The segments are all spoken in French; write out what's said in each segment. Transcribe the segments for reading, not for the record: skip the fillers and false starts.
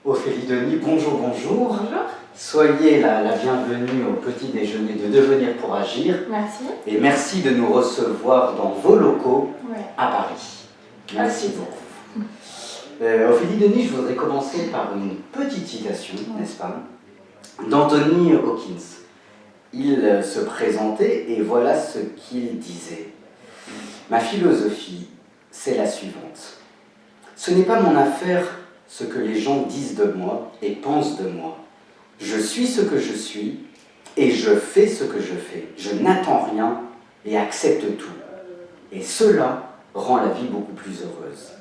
Ophélie Denis, bonjour, bonjour. Bonjour. Soyez la bienvenue au petit déjeuner de Devenir pour Agir. Merci. Et merci de nous recevoir dans vos locaux à Paris. Merci beaucoup. Ophélie Denis, je voudrais commencer par une petite citation, n'est-ce pas, d'Anthony Hawkins. Il se présentait et voilà ce qu'il disait. Ma philosophie, c'est la suivante. Ce n'est pas mon affaire ce que les gens disent de moi et pensent de moi. Je suis ce que je suis et je fais ce que je fais. Je n'attends rien et accepte tout. Et cela rend la vie beaucoup plus heureuse.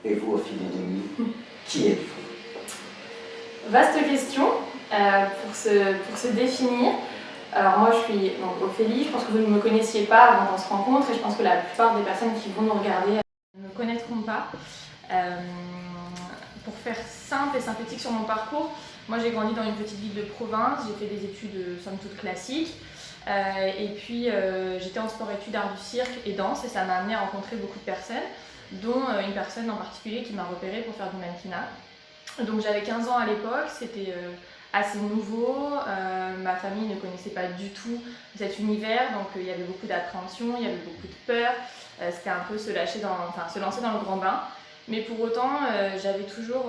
Et vous, Ophélie Denis, qui êtes-vous? Vaste question pour se définir. Alors moi je suis donc Ophélie, je pense que vous ne me connaissiez pas avant qu'on se rencontre et je pense que la plupart des personnes qui vont nous regarder ne me connaîtront pas. Pour faire simple et synthétique sur mon parcours, moi j'ai grandi dans une petite ville de province, j'ai fait des études somme toute classiques et puis j'étais en sport-études, art du cirque et danse et ça m'a amené à rencontrer beaucoup de personnes, dont une personne en particulier qui m'a repérée pour faire du mannequinat. Donc j'avais 15 ans à l'époque, c'était assez nouveau, ma famille ne connaissait pas du tout cet univers, donc il y avait beaucoup d'appréhension, il y avait beaucoup de peur, c'était un peu se lancer dans le grand bain. Mais pour autant, j'avais toujours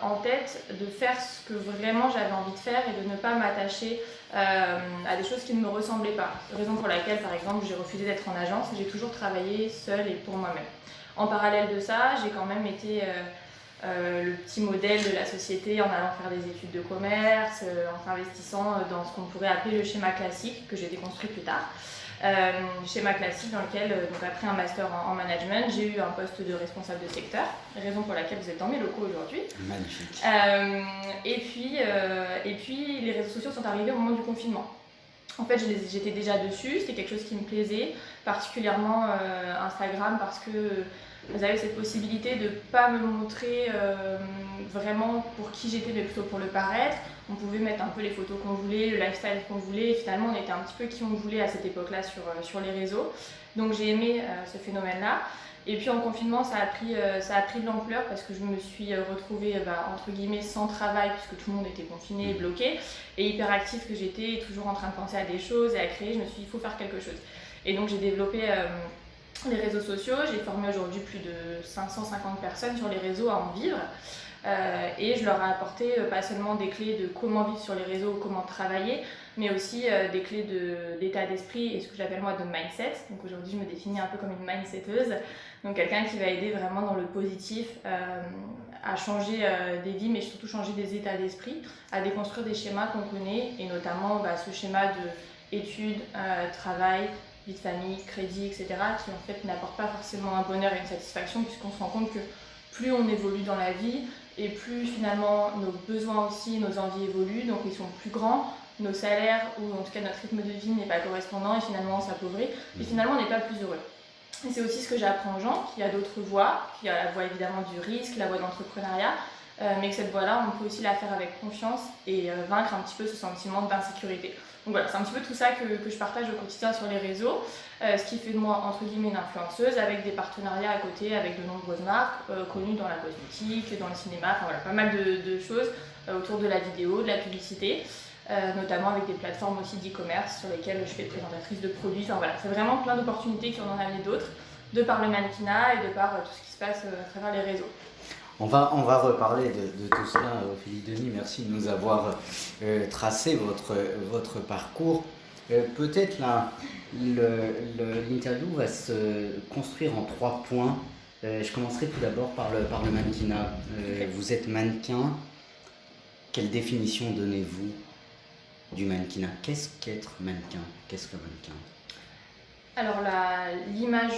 en tête de faire ce que vraiment j'avais envie de faire et de ne pas m'attacher à des choses qui ne me ressemblaient pas. Raison pour laquelle, par exemple, j'ai refusé d'être en agence et j'ai toujours travaillé seule et pour moi-même. En parallèle de ça, j'ai quand même été le petit modèle de la société en allant faire des études de commerce, en s'investissant dans ce qu'on pourrait appeler le schéma classique, que j'ai déconstruit plus tard. Schéma classique dans lequel, donc après un master en management, j'ai eu un poste de responsable de secteur, raison pour laquelle vous êtes dans mes locaux aujourd'hui. Magnifique. Et puis les réseaux sociaux sont arrivés au moment du confinement. En fait, j'étais déjà dessus, c'était quelque chose qui me plaisait, particulièrement Instagram, parce que vous avez cette possibilité de ne pas me montrer vraiment pour qui j'étais, mais plutôt pour le paraître. On pouvait mettre un peu les photos qu'on voulait, le lifestyle qu'on voulait, et finalement on était un petit peu qui on voulait à cette époque-là sur les réseaux. Donc j'ai aimé ce phénomène-là. Et puis en confinement, ça a pris de l'ampleur parce que je me suis retrouvée entre guillemets sans travail puisque tout le monde était confiné et bloqué. Et hyperactive que j'étais, toujours en train de penser à des choses et à créer, je me suis dit il faut faire quelque chose. Et donc j'ai développé les réseaux sociaux, j'ai formé aujourd'hui plus de 550 personnes sur les réseaux à en vivre. Et je leur ai apporté pas seulement des clés de comment vivre sur les réseaux, comment travailler, mais aussi des clés d'état d'esprit et ce que j'appelle moi de mindset. Donc aujourd'hui, je me définis un peu comme une mindseteuse, donc quelqu'un qui va aider vraiment dans le positif à changer des vies, mais surtout changer des états d'esprit, à déconstruire des schémas qu'on connaît, et notamment ce schéma de études, travail, vie de famille, crédit, etc., qui en fait n'apportent pas forcément un bonheur et une satisfaction, puisqu'on se rend compte que plus on évolue dans la vie, et plus finalement nos besoins aussi, nos envies évoluent, donc ils sont plus grands, nos salaires ou en tout cas notre rythme de vie n'est pas correspondant et finalement on s'appauvrit et finalement on n'est pas plus heureux. Et c'est aussi ce que j'apprends aux gens, qu'il y a d'autres voies, qu'il y a la voie évidemment du risque, la voie de l'entrepreneuriat, mais que cette voie-là on peut aussi la faire avec confiance et vaincre un petit peu ce sentiment d'insécurité. Donc voilà, c'est un petit peu tout ça que je partage au quotidien sur les réseaux, ce qui fait de moi entre guillemets une influenceuse avec des partenariats à côté avec de nombreuses marques connues dans la cosmétique, dans le cinéma, enfin voilà, pas mal de choses autour de la vidéo, de la publicité, notamment avec des plateformes aussi d'e-commerce sur lesquelles je fais présentatrice de produits. Enfin voilà, c'est vraiment plein d'opportunités qui en ont amené d'autres, de par le mannequinat et de par tout ce qui se passe à travers les réseaux. On va reparler de tout cela, Ophélie Denis. Merci de nous avoir tracé votre parcours. Peut-être l'interview va se construire en 3 points. Je commencerai tout d'abord par le mannequinat. Vous êtes mannequin. Quelle définition donnez-vous du mannequinat? Qu'est-ce qu'être mannequin? Qu'est-ce qu'un mannequin? Alors l'image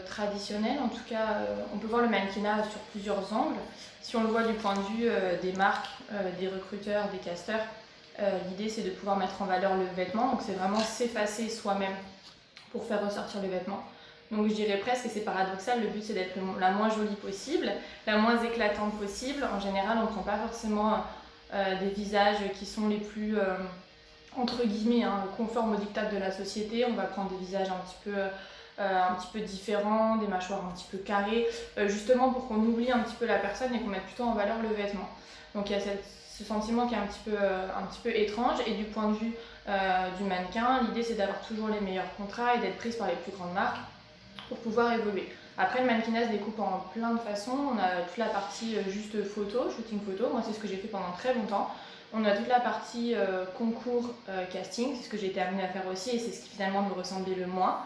traditionnelle, en tout cas, on peut voir le mannequinat sur plusieurs angles. Si on le voit du point de vue des marques, des recruteurs, des casteurs, l'idée c'est de pouvoir mettre en valeur le vêtement, donc c'est vraiment s'effacer soi-même pour faire ressortir le vêtement. Donc je dirais presque, et c'est paradoxal, le but c'est d'être la moins jolie possible, la moins éclatante possible. En général, on ne prend pas forcément des visages qui sont les plus entre guillemets, conformes aux dictats de la société. On va prendre des visages un petit peu un petit peu différents, des mâchoires un petit peu carrées, justement pour qu'on oublie un petit peu la personne et qu'on mette plutôt en valeur le vêtement. Donc il y a ce sentiment qui est un petit peu étrange, et du point de vue du mannequin, l'idée c'est d'avoir toujours les meilleurs contrats et d'être prise par les plus grandes marques pour pouvoir évoluer. Après, le mannequinat se découpe en plein de façons. On a toute la partie juste photo, shooting photo. Moi, c'est ce que j'ai fait pendant très longtemps. On a toute la partie concours casting, c'est ce que j'ai été amenée à faire aussi, et c'est ce qui finalement me ressemblait le moins.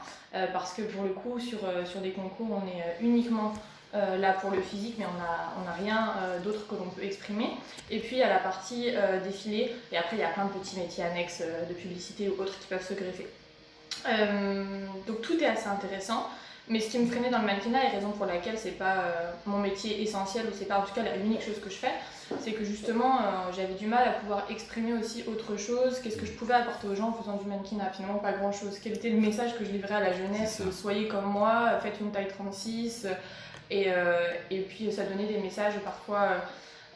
Parce que pour le coup, sur des concours, on est uniquement là pour le physique, mais on a rien d'autre que l'on peut exprimer. Et puis, il y a la partie défilé, et après, il y a plein de petits métiers annexes de publicité ou autres qui peuvent se greffer. Donc, tout est assez intéressant. Mais ce qui me freinait dans le mannequinat, et raison pour laquelle c'est pas mon métier essentiel, ou c'est pas en tout cas la unique chose que je fais, c'est que justement j'avais du mal à pouvoir exprimer aussi autre chose. Qu'est-ce que je pouvais apporter aux gens en faisant du mannequinat? Finalement pas grand chose. Quel était le message que je livrais à la jeunesse? Soyez comme moi, faites une taille 36, et puis ça donnait des messages parfois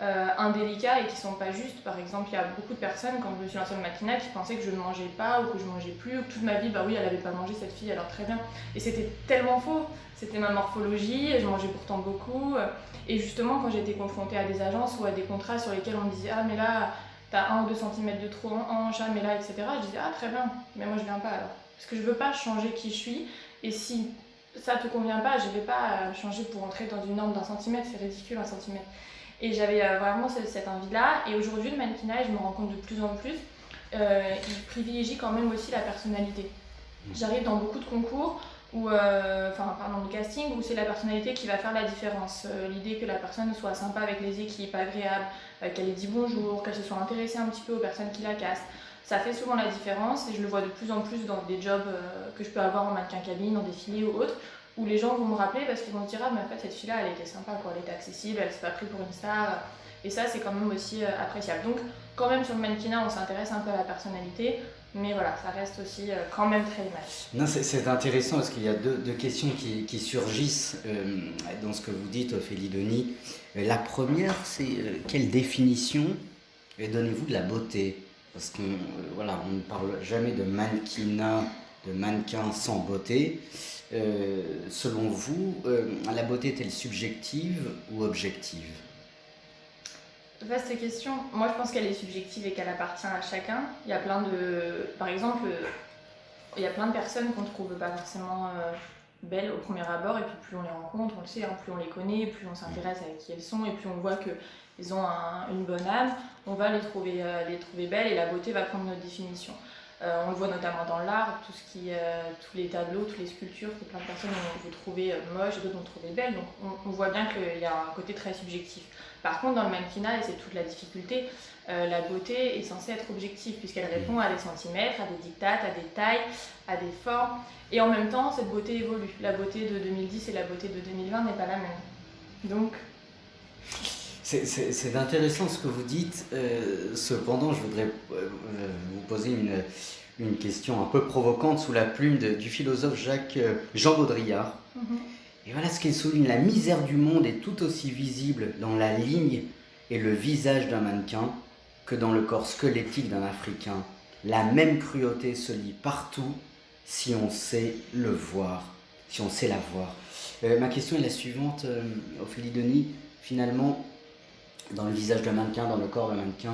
indélicats et qui sont pas justes. Par exemple, il y a beaucoup de personnes, quand je me suis lancée dans le mannequinat, qui pensaient que je ne mangeais pas ou que je mangeais plus, ou que toute ma vie, bah oui, elle avait pas mangé cette fille, alors très bien. Et c'était tellement faux. C'était ma morphologie, je mangeais pourtant beaucoup. Et justement, quand j'étais confrontée à des agences ou à des contrats sur lesquels on me disait « Ah, mais là, t'as 1 ou 2 cm de trop en hanche, ah, mais là, etc. » Je disais « Ah, très bien, mais moi, je viens pas alors. » Parce que je veux pas changer qui je suis. Et si ça te convient pas, je vais pas changer pour entrer dans une norme d'1 centimètre, c'est ridicule 1 centimètre. Et j'avais vraiment cette envie-là. Et aujourd'hui, le mannequinat, je me rends compte de plus en plus, il privilégie quand même aussi la personnalité. J'arrive dans beaucoup de concours, de casting, où c'est la personnalité qui va faire la différence. L'idée que la personne soit sympa avec les équipes, agréable, qu'elle ait dit bonjour, qu'elle se soit intéressée un petit peu aux personnes qui la castent. Ça fait souvent la différence, et je le vois de plus en plus dans des jobs que je peux avoir en mannequin cabine, en défilé ou autre, où les gens vont me rappeler parce qu'ils vont se dire « Ah, mais en fait, cette fille-là, elle était sympa, quoi. Elle était accessible, elle s'est pas prise pour une star. » Et ça, c'est quand même aussi appréciable. Donc, quand même, sur le mannequinat, on s'intéresse un peu à la personnalité, mais voilà, ça reste aussi quand même très image. Non, c'est intéressant parce qu'il y a deux questions qui surgissent dans ce que vous dites, Ophélie Denis. La première, c'est quelle définition donnez-vous de la beauté? Parce qu'on on ne parle jamais de mannequinat, de mannequin sans beauté. Selon vous, la beauté est-elle subjective ou objective? Vaste question. Moi, je pense qu'elle est subjective et qu'elle appartient à chacun. Il y a par exemple, il y a plein de personnes qu'on ne trouve pas forcément belles au premier abord, et puis plus on les rencontre, on le sait, plus on les connaît, plus on s'intéresse à qui elles sont, et plus on voit qu'elles ont une bonne âme, on va les trouver belles, et la beauté va prendre notre définition. On le voit notamment dans l'art, tous les tableaux, toutes les sculptures que plein de personnes vont trouver moches et d'autres vont trouver belles, donc on voit bien qu'il y a un côté très subjectif. Par contre, dans le mannequinat, et c'est toute la difficulté, la beauté est censée être objective, puisqu'elle répond à des centimètres, à des dictates, à des tailles, à des formes, et en même temps, cette beauté évolue. La beauté de 2010 et la beauté de 2020 n'est pas la même. Donc... C'est intéressant ce que vous dites. Cependant, je voudrais vous poser une question un peu provocante sous la plume du philosophe Jean Baudrillard. Et voilà ce qu'il souligne: la misère du monde est tout aussi visible dans la ligne et le visage d'un mannequin que dans le corps squelettique d'un Africain. La même cruauté se lit partout si on sait le voir, si on sait la voir. Ma question est la suivante, Ophélie Denis. Finalement, dans le visage d'un mannequin, dans le corps d'un mannequin,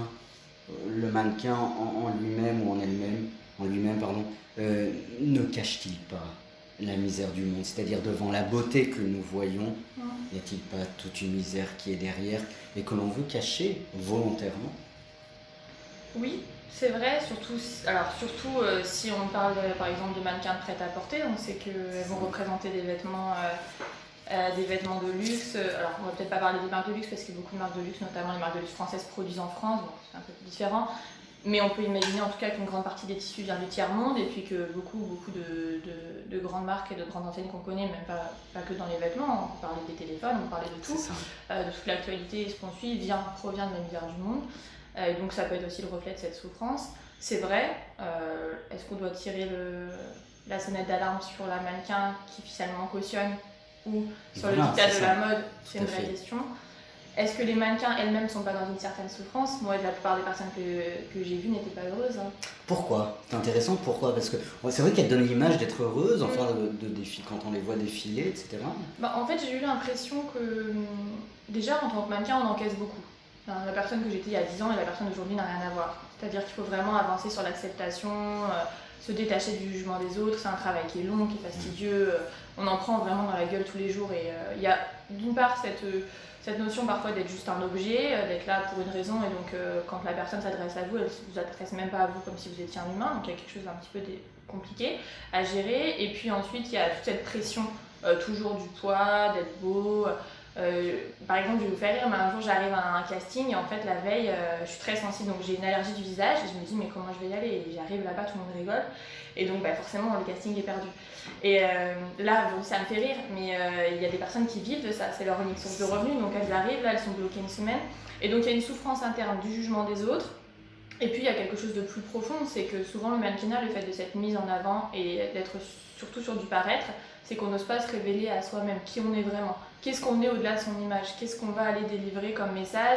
le mannequin en lui-même ou en elle-même, en lui-même, pardon, ne cache-t-il pas la misère du monde? C'est-à-dire, devant la beauté que nous voyons, n'y a-t-il pas toute une misère qui est derrière et que l'on veut cacher volontairement? Oui, c'est vrai, surtout si on parle par exemple de mannequins de prêt-à-porter, on sait qu'elles vont représenter des vêtements de luxe. Alors on va peut-être pas parler des marques de luxe parce qu'il y a beaucoup de marques de luxe, notamment les marques de luxe françaises produisent en France, donc c'est un peu différent. Mais on peut imaginer en tout cas qu'une grande partie des tissus vient du tiers-monde, et puis que beaucoup de grandes marques et de grandes enseignes qu'on connaît, même pas que dans les vêtements, on parlait des téléphones, on parlait de tout, de toute l'actualité et ce qu'on suit provient de la misère du monde. Et donc ça peut être aussi le reflet de cette souffrance. C'est vrai, est-ce qu'on doit tirer la sonnette d'alarme sur la mannequin qui finalement cautionne, ou sur le dictat de la mode? C'est une vraie question. Est-ce que les mannequins elles-mêmes sont pas dans une certaine souffrance? Moi, la plupart des personnes que j'ai vues n'étaient pas heureuses. Hein. Pourquoi? C'est intéressant, pourquoi? Parce que c'est vrai qu'elles donnent l'image d'être heureuses, enfin, quand on les voit défiler, etc. Bah, en fait, j'ai eu l'impression que déjà en tant que mannequin, on encaisse beaucoup. La personne que j'étais il y a 10 ans et la personne d'aujourd'hui n'a rien à voir. C'est-à-dire qu'il faut vraiment avancer sur l'acceptation, se détacher du jugement des autres. C'est un travail qui est long, qui est fastidieux. On en prend vraiment dans la gueule tous les jours. Et il y a d'une part cette notion parfois d'être juste un objet, d'être là pour une raison. Et donc quand la personne s'adresse à vous, elle ne vous adresse même pas à vous comme si vous étiez un humain. Donc il y a quelque chose d'un petit peu compliqué à gérer. Et puis ensuite, il y a toute cette pression, toujours du poids, d'être beau. Par exemple, je vais vous faire rire, mais un jour j'arrive à un casting et en fait la veille, je suis très sensible, donc j'ai une allergie du visage et je me dis mais comment je vais y aller? Et j'arrive là-bas, tout le monde rigole et donc forcément le casting est perdu. Et là, bon, ça me fait rire, mais il y a des personnes qui vivent de ça, c'est leur unique source de revenus, donc elles arrivent, là elles sont bloquées une semaine et donc il y a une souffrance interne du jugement des autres. Et puis il y a quelque chose de plus profond, c'est que souvent le mannequinat, le fait de cette mise en avant et d'être surtout sur du paraître, c'est qu'on n'ose pas se révéler à soi-même qui on est vraiment. Qu'est-ce qu'on est au-delà de son image? Qu'est-ce qu'on va aller délivrer comme message?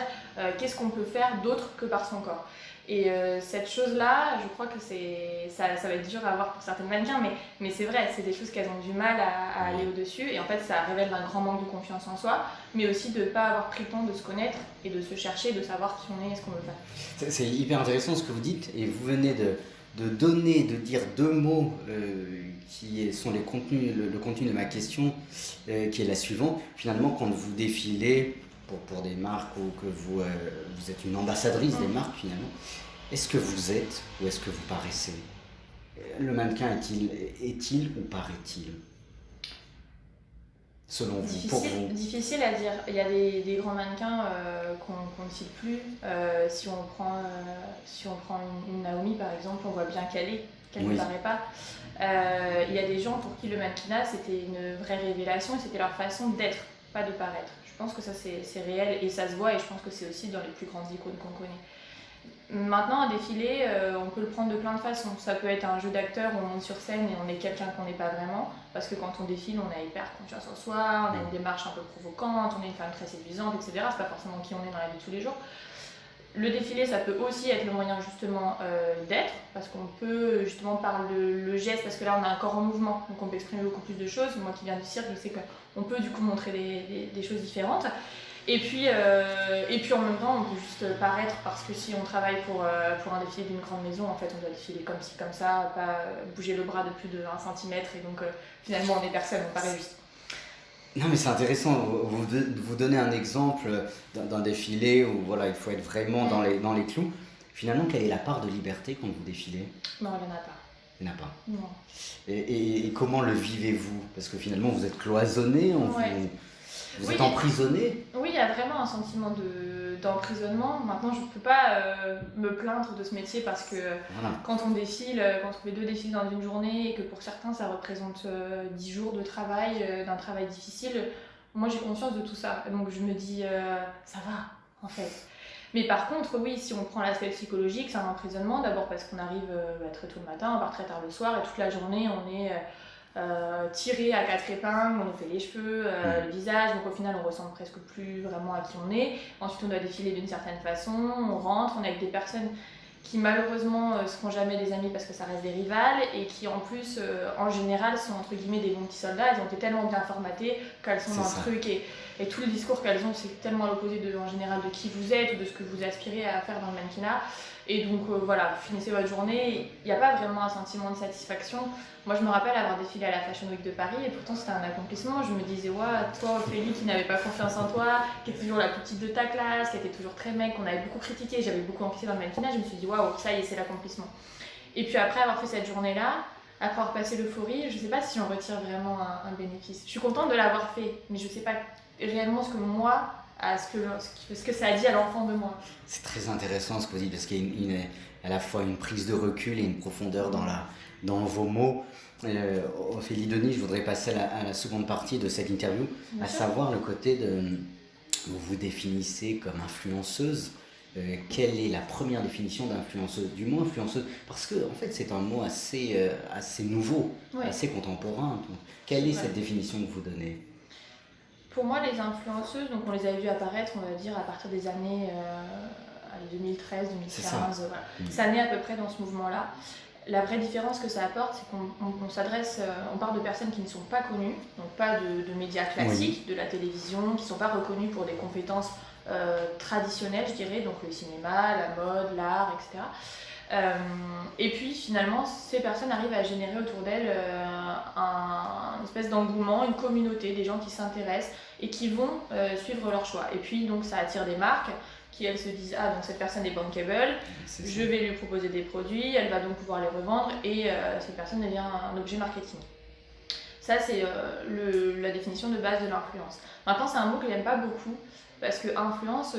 Qu'est-ce qu'on peut faire d'autre que par son corps? Et cette chose-là, je crois que ça va être dur à avoir pour certaines mannequins, mais c'est vrai, c'est des choses qu'elles ont du mal à aller au-dessus. Et en fait, ça révèle un grand manque de confiance en soi, mais aussi de ne pas avoir pris le temps de se connaître et de se chercher, de savoir qui on est et ce qu'on veut faire. C'est hyper intéressant ce que vous dites, et vous venez de dire deux mots qui sont le contenu de ma question, qui est la suivante. Finalement, quand vous défilez pour des marques ou que vous êtes une ambassadrice des marques, finalement, est-ce que vous êtes ou est-ce que vous paraissez? Le mannequin est-il ou paraît-il? Selon vous, pour vous? Difficile à dire. Il y a des grands mannequins qu'on ne cite plus. Si on prend une Naomi par exemple, on voit bien qu'elle ne paraît pas. Il y a des gens pour qui le mannequinat c'était une vraie révélation et c'était leur façon d'être, pas de paraître. Je pense que ça c'est réel et ça se voit et je pense que c'est aussi dans les plus grandes icônes qu'on connaît. Maintenant, un défilé, on peut le prendre de plein de façons. Ça peut être un jeu d'acteur où on monte sur scène et on est quelqu'un qu'on n'est pas vraiment. Parce que quand on défile, on a hyper confiance en soi, on a une démarche un peu provocante, on est une femme très séduisante, etc. C'est pas forcément qui on est dans la vie de tous les jours. Le défilé, ça peut aussi être le moyen justement d'être, parce qu'on peut justement par le geste, parce que là on a un corps en mouvement, donc on peut exprimer beaucoup plus de choses. Moi qui viens du cirque, je sais qu'on peut du coup montrer des choses différentes. Et puis en même temps, on peut juste paraître, parce que si on travaille pour un défilé d'une grande maison, en fait on doit défiler comme ci, comme ça, pas bouger le bras de plus de 1 cm, et donc finalement on est personne, on paraît juste. Non mais c'est intéressant, vous donnez un exemple d'un défilé où voilà, il faut être vraiment dans les clous. Finalement, quelle est la part de liberté quand vous défilez? Non, il n'y en a pas. Il n'y en a pas. Non. Et comment le vivez-vous? Parce que finalement, vous êtes cloisonné, vous êtes emprisonné. Oui, il y a vraiment un sentiment d'emprisonnement. Maintenant, je ne peux pas me plaindre de ce métier parce que quand on défile, quand on fait 2 défilés dans une journée et que pour certains ça représente 10 jours de travail, d'un travail difficile, moi j'ai conscience de tout ça. Donc je me dis, ça va en fait. Mais par contre, oui, si on prend l'aspect psychologique, c'est un emprisonnement. D'abord parce qu'on arrive très tôt le matin, on part très tard le soir et toute la journée on est tiré à 4 épingles, on nous fait les cheveux, le visage, donc au final on ressemble presque plus vraiment à qui on est. Ensuite on doit défiler d'une certaine façon, on rentre, on est avec des personnes qui malheureusement ne seront jamais des amis parce que ça reste des rivales et qui en plus en général sont entre guillemets des bons petits soldats. Elles ont été tellement bien formatées qu'elles sont dans un truc et tout le discours qu'elles ont c'est tellement à l'opposé en général de qui vous êtes ou de ce que vous aspirez à faire dans le mannequinat. Et donc voilà, vous finissez votre journée, il n'y a pas vraiment un sentiment de satisfaction. Moi je me rappelle avoir défilé à la Fashion Week de Paris et pourtant c'était un accomplissement. Je me disais, ouais, toi Ophélie qui n'avait pas confiance en toi, qui était toujours la plus petite de ta classe, qui était toujours très maigre, qu'on avait beaucoup critiqué, j'avais beaucoup enquêté dans le mannequinat, je me suis dit, waouh, ça y est, c'est l'accomplissement. Et puis après avoir fait cette journée-là, après avoir passé l'euphorie, je ne sais pas si j'en retire vraiment un bénéfice. Je suis contente de l'avoir fait, mais je ne sais pas réellement ce que moi, ce que ça a dit à l'enfant de moi. C'est très intéressant ce que vous dites, parce qu'il y a à la fois une prise de recul et une profondeur dans vos mots. Ophélie Denis, je voudrais passer à la seconde partie de cette interview, à savoir le côté de... Vous vous définissez comme influenceuse. Quelle est la première définition d'influenceuse? Du mot influenceuse, parce que en fait c'est un mot assez nouveau, assez contemporain. Donc, quelle est cette définition que vous donnez? Pour moi, les influenceuses, donc on les avait vues apparaître, on va dire, à partir des années 2013, 2015, voilà. Ça naît à peu près dans ce mouvement-là. La vraie différence que ça apporte, c'est qu'on s'adresse, on parle de personnes qui ne sont pas connues, donc pas de médias classiques, de la télévision, qui ne sont pas reconnues pour des compétences traditionnelles, je dirais, donc le cinéma, la mode, l'art, etc. Et puis finalement, ces personnes arrivent à générer autour d'elles une espèce d'engouement, une communauté, des gens qui s'intéressent et qui vont suivre leur choix. Et puis donc ça attire des marques qui elles se disent donc cette personne est bankable, je vais lui proposer des produits, elle va donc pouvoir les revendre et cette personne devient un objet marketing. Ça c'est la définition de base de l'influence. Maintenant c'est un mot que j'aime pas beaucoup parce que influence,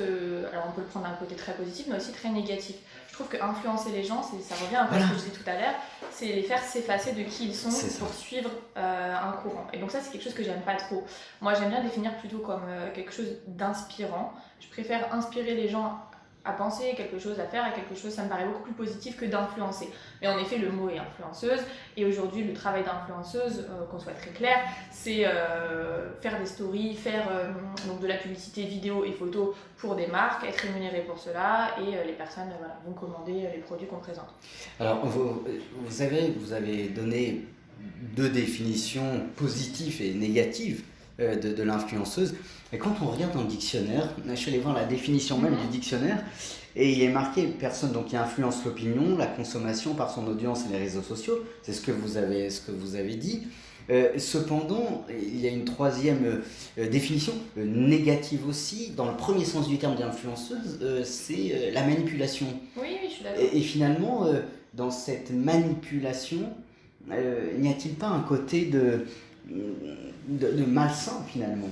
alors on peut le prendre d'un côté très positif mais aussi très négatif. Je trouve que influencer les gens, ça revient un peu à ce que je disais tout à l'heure, c'est les faire s'effacer de qui ils sont pour suivre un courant. Et donc ça c'est quelque chose que j'aime pas trop. Moi j'aime bien définir plutôt comme quelque chose d'inspirant. Je préfère inspirer les gens à penser quelque chose, à faire à quelque chose, ça me paraît beaucoup plus positif que d'influencer. Mais en effet, le mot est influenceuse, et aujourd'hui, le travail d'influenceuse, qu'on soit très clair, c'est faire des stories, faire donc de la publicité vidéo et photo pour des marques, être rémunéré pour cela, et les personnes vont commander les produits qu'on présente. Alors, vous avez donné 2 définitions positives et négatives de l'influenceuse. Et quand on regarde dans le dictionnaire, je suis allé voir la définition même du dictionnaire, et il est marqué personne donc qui influence l'opinion, la consommation par son audience et les réseaux sociaux. C'est ce que vous avez dit. Cependant, il y a une 3e définition négative aussi. Dans le premier sens du terme d'influenceuse, c'est la manipulation. Oui, je suis d'accord. Et finalement, dans cette manipulation, n'y a-t-il pas un côté de malsain finalement?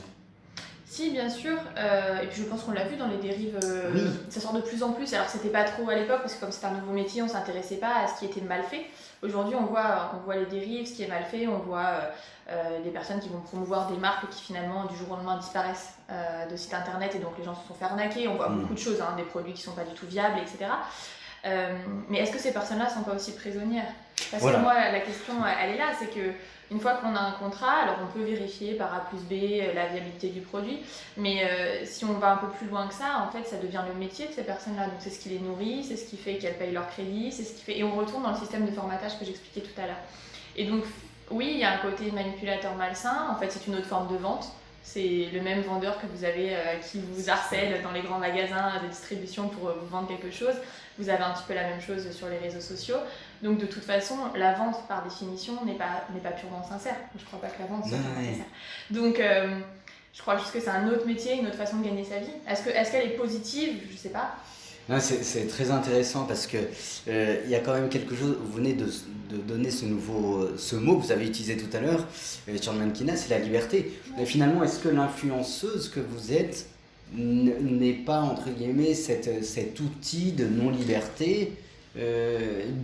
Si, bien sûr, et puis je pense qu'on l'a vu dans les dérives, ça sort de plus en plus. Alors c'était pas trop à l'époque parce que comme c'est un nouveau métier, on s'intéressait pas à ce qui était mal fait. Aujourd'hui on voit les dérives, ce qui est mal fait, on voit des personnes qui vont promouvoir des marques qui finalement du jour au lendemain disparaissent de sites internet et donc les gens se sont fait arnaquer. On voit beaucoup de choses, des produits qui sont pas du tout viables, etc. Mais est-ce que ces personnes-là sont pas aussi prisonnières? Parce que moi la question elle est là, c'est que une fois qu'on a un contrat, alors on peut vérifier par A plus B la viabilité du produit, mais si on va un peu plus loin que ça, en fait ça devient le métier de ces personnes-là, donc c'est ce qui les nourrit, c'est ce qui fait qu'elles payent leur crédit, c'est ce qui fait... et on retourne dans le système de formatage que j'expliquais tout à l'heure. Et donc oui, il y a un côté manipulateur malsain, en fait c'est une autre forme de vente. C'est le même vendeur que vous avez qui vous harcèle dans les grands magasins de distribution pour vous vendre quelque chose. Vous avez un petit peu la même chose sur les réseaux sociaux. Donc de toute façon, la vente par définition n'est pas purement sincère. Je ne crois pas que la vente soit purement sincère. Donc je crois juste que c'est un autre métier, une autre façon de gagner sa vie. Est-ce qu'elle est positive? Je ne sais pas. Non, c'est très intéressant parce que il y a quand même quelque chose. Vous venez de donner ce mot que vous avez utilisé tout à l'heure sur le mannequinat, c'est la liberté. Mais finalement, est-ce que l'influenceuse que vous êtes n'est pas entre guillemets cet outil de non-liberté,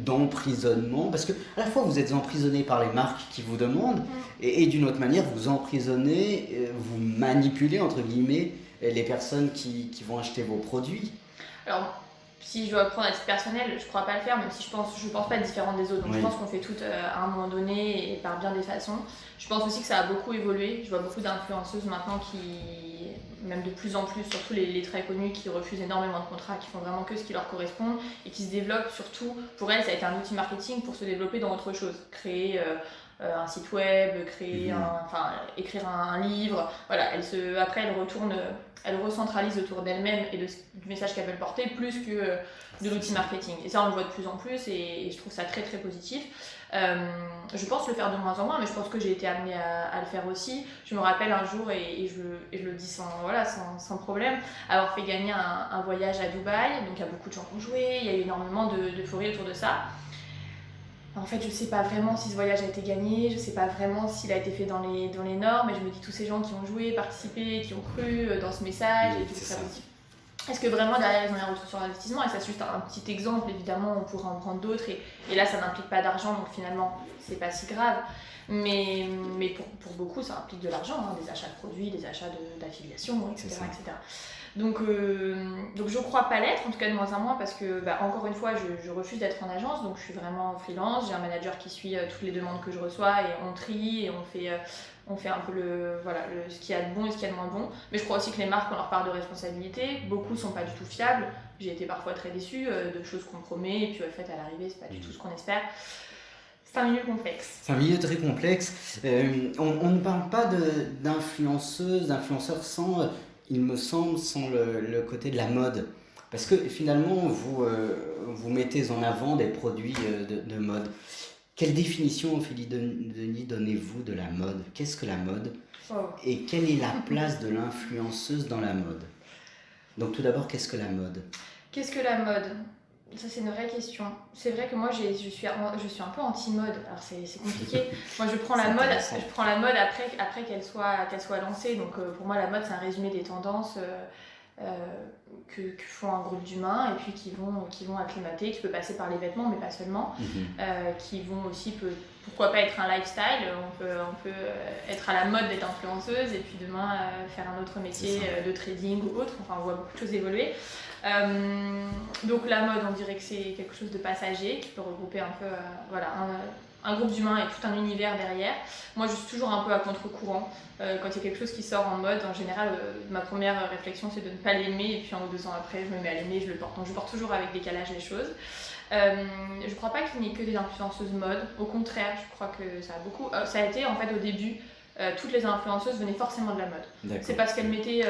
d'emprisonnement, parce que à la fois vous êtes emprisonné par les marques qui vous demandent et d'une autre manière vous emprisonnez, vous manipulez entre guillemets les personnes qui vont acheter vos produits. Alors, si je dois prendre à titre personnel, je ne crois pas le faire, même si je pense pas être différente des autres. Donc je pense qu'on fait tout à un moment donné et par bien des façons. Je pense aussi que ça a beaucoup évolué. Je vois beaucoup d'influenceuses maintenant qui, même de plus en plus, surtout les très connues, qui refusent énormément de contrats, qui font vraiment que ce qui leur correspond et qui se développent surtout. Pour elles, ça a été un outil marketing pour se développer dans autre chose. Créer un site web, écrire un livre. Voilà, après elles retournent, elles recentralisent autour d'elles-mêmes et du message qu'elles veulent porter plus que de l'outil marketing. Et ça on le voit de plus en plus et je trouve ça très très positif. Je pense le faire de moins en moins, mais je pense que j'ai été amenée à le faire aussi. Je me rappelle un jour, et je le dis sans problème, avoir fait gagner un voyage à Dubaï. Donc il y a beaucoup de gens qui ont joué, il y a eu énormément d'euphorie autour de ça. En fait, je sais pas vraiment si ce voyage a été gagné, je sais pas vraiment s'il a été fait dans les normes, mais je me dis tous ces gens qui ont joué, participé, qui ont cru dans ce message et tout ça positif. Est-ce que vraiment derrière ils ont un retour sur l'investissement? Et ça c'est juste un petit exemple, évidemment on pourra en prendre d'autres et là ça n'implique pas d'argent donc finalement c'est pas si grave. Mais pour beaucoup ça implique de l'argent, des achats de produits, des achats d'affiliation, etc. Donc je crois pas l'être, en tout cas de moins en moins, parce que encore une fois je refuse d'être en agence, donc je suis vraiment freelance, j'ai un manager qui suit toutes les demandes que je reçois et on trie et on fait un peu ce qu'il y a de bon et ce qu'il y a de moins bon. Mais je crois aussi que les marques ont leur part de responsabilité, beaucoup sont pas du tout fiables, j'ai été parfois très déçue de choses qu'on promet et puis en fait à l'arrivée c'est pas du tout ce qu'on espère. C'est un milieu complexe. C'est un milieu très complexe. On ne parle pas d'influenceuses, d'influenceurs sans, il me semble, sans le côté de la mode. Parce que finalement, vous mettez en avant des produits de mode. Quelle définition, Ophélie Denis, donnez-vous de la mode? Qu'est-ce que la mode? Et quelle est la place de l'influenceuse dans la mode? Donc tout d'abord, qu'est-ce que la mode? Qu'est-ce que la mode? Ça, c'est une vraie question. C'est vrai que moi, je suis un peu anti-mode. Alors, c'est compliqué. Moi, je prends la mode après qu'elle soit lancée. Donc, pour moi, la mode, c'est un résumé des tendances que font un groupe d'humains et puis qui vont acclimater, qui peut passer par les vêtements, mais pas seulement. Qui vont aussi, pourquoi pas être un lifestyle. On peut être à la mode d'être influenceuse et puis demain faire un autre métier de trading ou autre. Enfin, on voit beaucoup de choses évoluer. Donc la mode, on dirait que c'est quelque chose de passager qui peut regrouper un peu un groupe d'humains et tout un univers derrière. Moi je suis toujours un peu à contre-courant quand il y a quelque chose qui sort en mode. En général ma première réflexion c'est de ne pas l'aimer et puis 1 ou 2 ans après je me mets à l'aimer, je le porte. Donc je porte toujours avec décalage les choses. Je crois pas qu'il n'y ait que des influenceuses mode, au contraire je crois que ça a été en fait au début. Toutes les influenceuses venaient forcément de la mode. D'accord. C'est parce qu'elles mettaient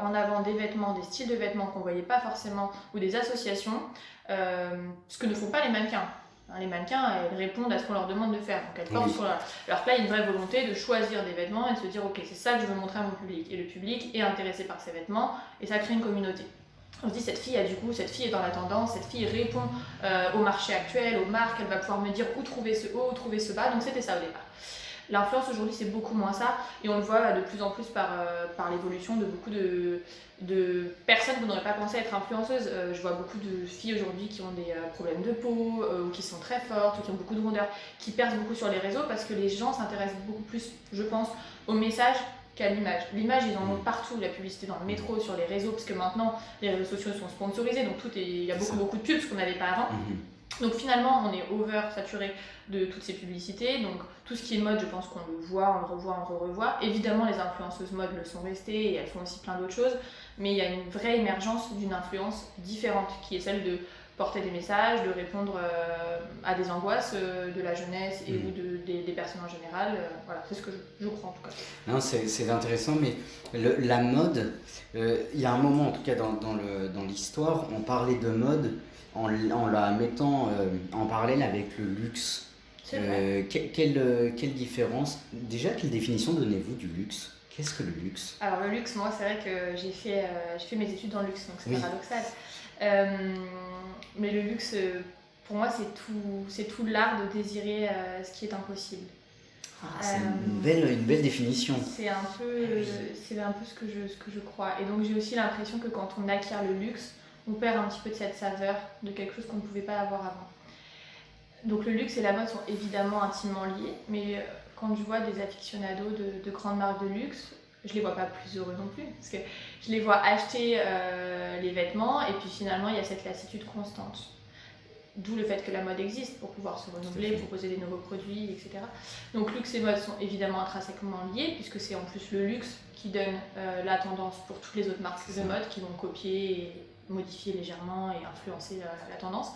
en avant des vêtements, des styles de vêtements qu'on voyait pas forcément, ou des associations, ce que ne font pas les mannequins. Les mannequins, elles répondent à ce qu'on leur demande de faire. Donc elles portent sur alors que là, il y a une vraie volonté de choisir des vêtements et de se dire ok, c'est ça que je veux montrer à mon public. Et le public est intéressé par ces vêtements et ça crée une communauté. On se dit cette fille est dans la tendance, cette fille répond au marché actuel, aux marques, elle va pouvoir me dire où trouver ce haut, où trouver ce bas. Donc c'était ça au départ. L'influence aujourd'hui c'est beaucoup moins ça et on le voit de plus en plus par l'évolution de beaucoup de personnes qu'on n'aurait pas pensé être influenceuses. Je vois beaucoup de filles aujourd'hui qui ont des problèmes de peau ou qui sont très fortes ou qui ont beaucoup de rondeur, qui percent beaucoup sur les réseaux parce que les gens s'intéressent beaucoup plus, je pense, au message qu'à l'image. L'image, ils en ont partout, la publicité dans le métro, sur les réseaux, parce que maintenant les réseaux sociaux sont sponsorisés, donc il y a beaucoup de pubs, ce qu'on n'avait pas avant. Donc finalement, on est saturé de toutes ces publicités. Donc tout ce qui est mode, je pense qu'on le voit, on le revoit, on le revoit. Évidemment, les influenceuses mode le sont restées et elles font aussi plein d'autres choses. Mais il y a une vraie émergence d'une influence différente, qui est celle de porter des messages, de répondre à des angoisses de la jeunesse et ou des personnes en général. Voilà, c'est ce que je crois en tout cas. Non, c'est intéressant, mais la mode, il y a un moment, en tout cas dans l'histoire, on parlait de mode en la mettant en parallèle avec le luxe. Quelle différence? Déjà, quelle définition donnez-vous du luxe? Qu'est-ce que le luxe? Alors le luxe, moi c'est vrai que j'ai fait mes études dans le luxe, donc c'est paradoxal. Mais le luxe, pour moi c'est tout l'art de désirer ce qui est impossible. C'est une belle définition. C'est un peu ce que je crois. Et donc j'ai aussi l'impression que quand on acquiert le luxe, on perd un petit peu de cette saveur de quelque chose qu'on ne pouvait pas avoir avant. Donc le luxe et la mode sont évidemment intimement liés, mais quand je vois des aficionados de grandes marques de luxe, je les vois pas plus heureux non plus, parce que je les vois acheter les vêtements et puis finalement il y a cette lassitude constante. D'où le fait que la mode existe pour pouvoir se renouveler, proposer des nouveaux produits, etc. Donc luxe et mode sont évidemment intrinsèquement liés, puisque c'est en plus le luxe qui donne la tendance pour toutes les autres marques de mode qui vont copier et modifier légèrement et influencer la tendance.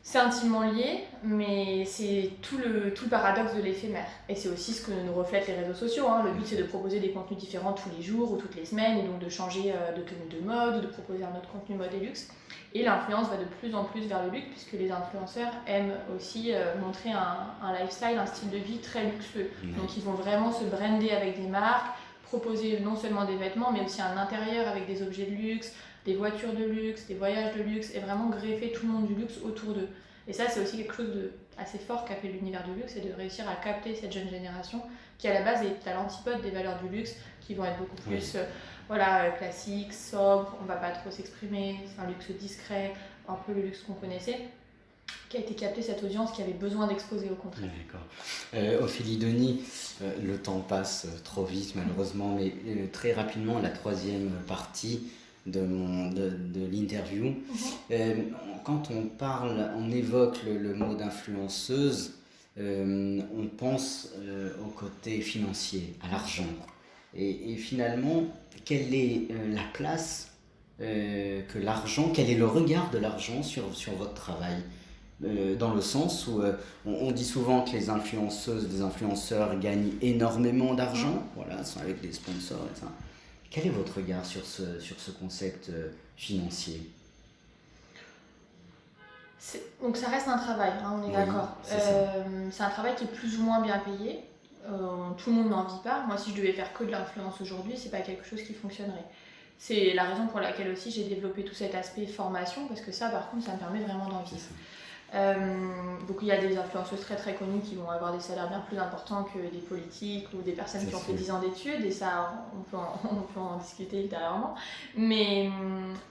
C'est intimement lié, mais c'est tout le paradoxe de l'éphémère. Et c'est aussi ce que nous reflètent les réseaux sociaux. Le but, c'est de proposer des contenus différents tous les jours ou toutes les semaines, et donc de changer de tenue de mode, de proposer un autre contenu mode et luxe. Et l'influence va de plus en plus vers le luxe, puisque les influenceurs aiment aussi montrer un lifestyle, un style de vie très luxueux. Donc ils vont vraiment se brander avec des marques, proposer non seulement des vêtements, mais aussi un intérieur avec des objets de luxe, des voitures de luxe, des voyages de luxe, et vraiment greffer tout le monde du luxe autour d'eux. Et ça, c'est aussi quelque chose d'assez fort qu'a fait l'univers du luxe, c'est de réussir à capter cette jeune génération qui, à la base, est à l'antipode des valeurs du luxe, qui vont être beaucoup plus classiques, sobres, on ne va pas trop s'exprimer, c'est un luxe discret, un peu le luxe qu'on connaissait. qui a été capté cette audience qui avait besoin d'exposer au contraire. D'accord. Ophélie Denis, le temps passe trop vite malheureusement, mais très rapidement, la troisième partie de l'interview. Quand on évoque le mot d'influenceuse, on pense au côté financier, à l'argent. Et finalement, quelle est la place que l'argent, quel est le regard de l'argent sur votre travail, dans le sens où on dit souvent que les influenceuses, les influenceurs gagnent énormément d'argent, voilà, sont avec des sponsors et ça. Quel est votre regard sur ce concept financier? Donc ça reste un travail, hein, on est d'accord. C'est un travail qui est plus ou moins bien payé. Tout le monde n'en vit pas. Moi, si je devais faire que de l'influence aujourd'hui, c'est pas quelque chose qui fonctionnerait. C'est la raison pour laquelle aussi j'ai développé tout cet aspect formation, parce que ça, par contre, ça me permet vraiment d'en vivre. Donc il y a des influenceuses très très connues qui vont avoir des salaires bien plus importants que des politiques ou des personnes qui ont fait 10 ans d'études, et ça on peut en discuter ultérieurement, mais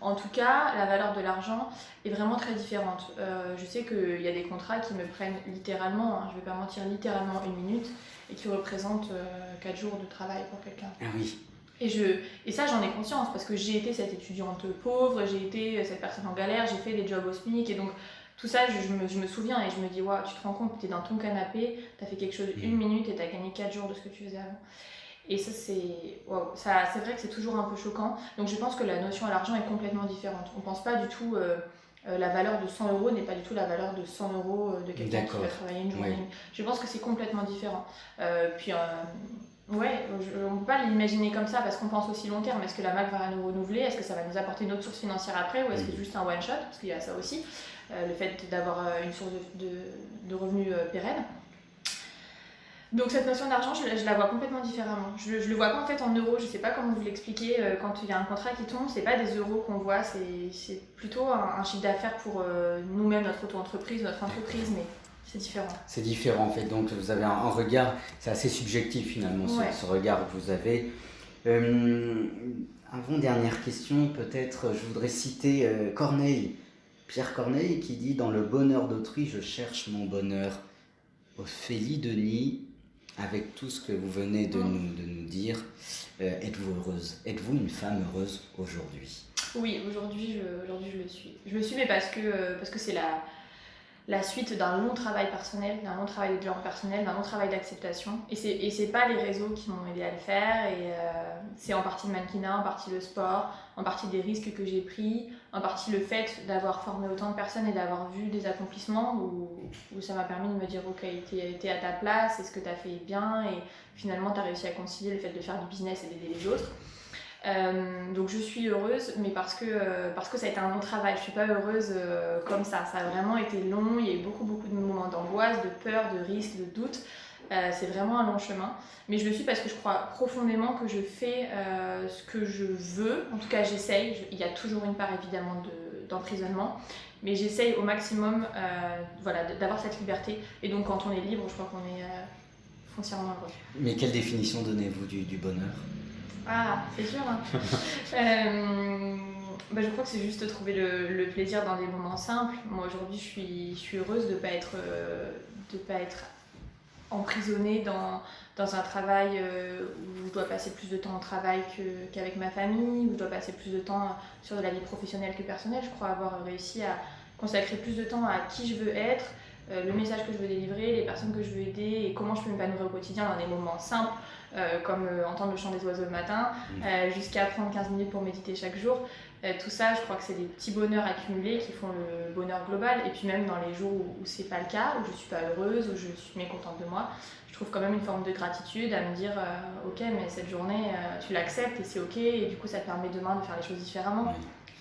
en tout cas la valeur de l'argent est vraiment très différente. Je sais qu'il y a des contrats qui me prennent littéralement, je vais pas mentir, littéralement 1 minute et qui représentent 4 jours de travail pour quelqu'un. Ah oui. Et ça, j'en ai conscience parce que j'ai été cette étudiante pauvre, j'ai été cette personne en galère, j'ai fait des jobs au SMIC, et donc tout ça, je me souviens et je me dis, wow, tu te rends compte, tu es dans ton canapé, tu as fait quelque chose 1 minute et tu as gagné 4 jours de ce que tu faisais avant. Et ça, c'est vrai que c'est toujours un peu choquant. Donc je pense que la notion à l'argent est complètement différente. On ne pense pas du tout, la valeur de 100 € n'est pas du tout la valeur de 100 € de quelqu'un qui va travailler une journée. Oui. Je pense que c'est complètement différent. Ouais, on ne peut pas l'imaginer comme ça parce qu'on pense aussi long terme. Est-ce que la marque va nous renouveler? Est-ce que ça va nous apporter une autre source financière après? Ou est-ce que c'est juste un one shot? Parce qu'il y a ça aussi, le fait d'avoir une source de revenus pérenne. Donc cette notion d'argent, je la vois complètement différemment. Je le vois pas en fait en euros, je sais pas comment vous l'expliquer. Quand il y a un contrat qui tombe, c'est pas des euros qu'on voit, c'est plutôt un chiffre d'affaires pour nous-mêmes, notre auto-entreprise, notre entreprise, mais c'est différent. C'est différent en fait, donc vous avez un regard, c'est assez subjectif finalement, ce regard que vous avez. Avant-dernière question, peut-être, je voudrais citer Pierre Corneille, qui dit « Dans le bonheur d'autrui, je cherche mon bonheur ». Ophélie Denis, avec tout ce que vous venez de nous dire, êtes-vous heureuse? Êtes-vous une femme heureuse aujourd'hui? Oui, aujourd'hui je le suis. Je le suis, mais parce que c'est la suite d'un long travail personnel, d'un long travail de développement personnel, d'un long travail d'acceptation. Et c'est pas les réseaux qui m'ont aidé à le faire, et c'est en partie le mannequinat, en partie le sport, en partie des risques que j'ai pris, en partie le fait d'avoir formé autant de personnes et d'avoir vu des accomplissements où ça m'a permis de me dire ok, t'es à ta place, est-ce que t'as fait bien, et finalement t'as réussi à concilier le fait de faire du business et d'aider les autres. Donc je suis heureuse, mais parce que ça a été un long travail. Je suis pas heureuse comme ça. Ça a vraiment été long. Il y a eu beaucoup de moments d'angoisse, de peur, de risque, de doute. C'est vraiment un long chemin. Mais je le suis parce que je crois profondément que je fais ce que je veux. En tout cas, j'essaye. Il y a toujours une part évidemment d'emprisonnement. Mais j'essaye au maximum d'avoir cette liberté. Et donc quand on est libre, je crois qu'on est foncièrement heureux. Mais quelle définition donnez-vous du bonheur ? Ah, c'est sûr. Hein. Je crois que c'est juste trouver le plaisir dans des moments simples. Moi aujourd'hui, je suis heureuse de pas être emprisonnée dans un travail où je dois passer plus de temps au travail qu'avec ma famille, où je dois passer plus de temps sur de la vie professionnelle que personnelle. Je crois avoir réussi à consacrer plus de temps à qui je veux être, le message que je veux délivrer, les personnes que je veux aider et comment je peux m'épanouir au quotidien dans des moments simples, comme entendre le chant des oiseaux le matin, jusqu'à prendre 15 minutes pour méditer chaque jour. Tout ça, je crois que c'est des petits bonheurs accumulés qui font le bonheur global. Et puis même dans les jours où c'est pas le cas, où je suis pas heureuse, où je suis mécontente de moi, je trouve quand même une forme de gratitude à me dire ok, mais cette journée tu l'acceptes et c'est ok, et du coup ça te permet demain de faire les choses différemment.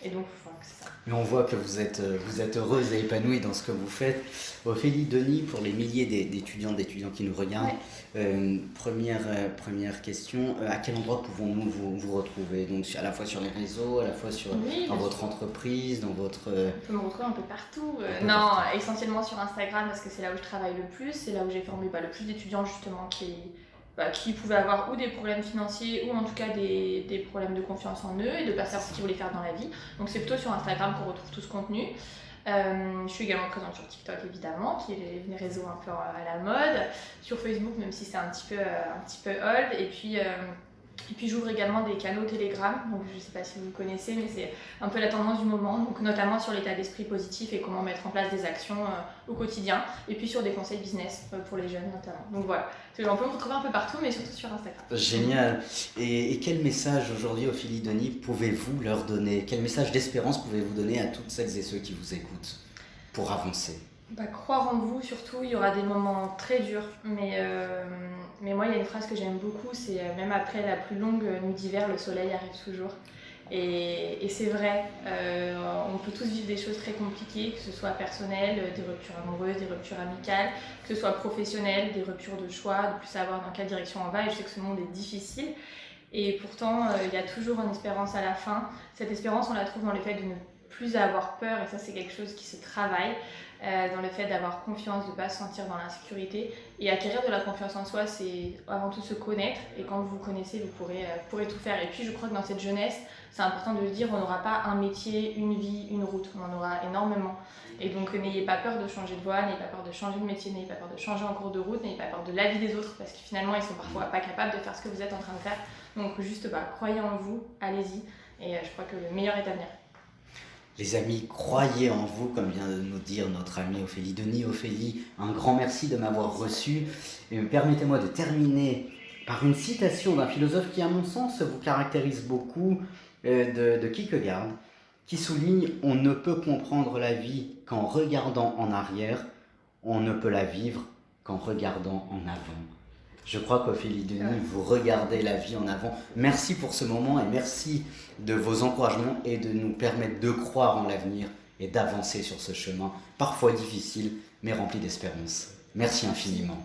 Et donc c'est ça. Mais on voit que vous êtes heureuse et épanouie dans ce que vous faites. Ophélie Denis, pour les milliers d'étudiants qui nous regardent, première question, à quel endroit pouvons-nous vous retrouver? Donc à la fois sur les réseaux, à la fois dans votre entreprise, dans votre... On peut me retrouver un peu partout. Essentiellement sur Instagram parce que c'est là où je travaille le plus, c'est là où j'ai formé le plus d'étudiants justement qui pouvaient avoir ou des problèmes financiers ou en tout cas des problèmes de confiance en eux et de pas savoir ce qu'ils voulaient faire dans la vie. Donc c'est plutôt sur Instagram qu'on retrouve tout ce contenu. Je suis également présente sur TikTok évidemment, qui est les réseaux un peu à la mode, sur Facebook même si c'est un petit peu old, et puis j'ouvre également des canaux Telegram, donc je ne sais pas si vous connaissez, mais c'est un peu la tendance du moment, donc notamment sur l'état d'esprit positif et comment mettre en place des actions au quotidien, et puis sur des conseils business pour les jeunes notamment. Donc voilà, on peut me retrouver un peu partout, mais surtout sur Instagram. Génial. Et quel message aujourd'hui, Ophélie Denis, pouvez-vous leur donner? Quel message d'espérance pouvez-vous donner à toutes celles et ceux qui vous écoutent pour avancer? Croire en vous, surtout, il y aura des moments très durs, mais moi, il y a une phrase que j'aime beaucoup, c'est même après la plus longue nuit d'hiver, le soleil arrive toujours. Et c'est vrai, on peut tous vivre des choses très compliquées, que ce soit personnelles, des ruptures amoureuses, des ruptures amicales, que ce soit professionnelles, des ruptures de choix, de plus savoir dans quelle direction on va, et je sais que ce monde est difficile. Et pourtant, il y a toujours une espérance à la fin. Cette espérance, on la trouve dans le fait de ne plus avoir peur, et ça c'est quelque chose qui se travaille, dans le fait d'avoir confiance, de ne pas se sentir dans l'insécurité. Et acquérir de la confiance en soi, c'est avant tout se connaître, et quand vous vous connaissez, vous pourrez tout faire. Et puis je crois que dans cette jeunesse, c'est important de le dire, on n'aura pas un métier, une vie, une route, on en aura énormément. Et donc n'ayez pas peur de changer de voie, n'ayez pas peur de changer de métier, n'ayez pas peur de changer en cours de route, n'ayez pas peur de l'avis des autres, parce que finalement ils sont parfois pas capables de faire ce que vous êtes en train de faire. Donc juste croyez en vous, allez-y, et je crois que le meilleur est à venir. Les amis, croyez en vous, comme vient de nous dire notre amie Ophélie Denis. Ophélie, un grand merci de m'avoir reçu. Et permettez-moi de terminer par une citation d'un philosophe qui, à mon sens, vous caractérise beaucoup, de Kierkegaard, qui souligne « On ne peut comprendre la vie qu'en regardant en arrière, on ne peut la vivre qu'en regardant en avant ». Je crois qu'Ophélie Denis, vous regardez la vie en avant. Merci pour ce moment et merci de vos encouragements et de nous permettre de croire en l'avenir et d'avancer sur ce chemin, parfois difficile, mais rempli d'espérance. Merci infiniment.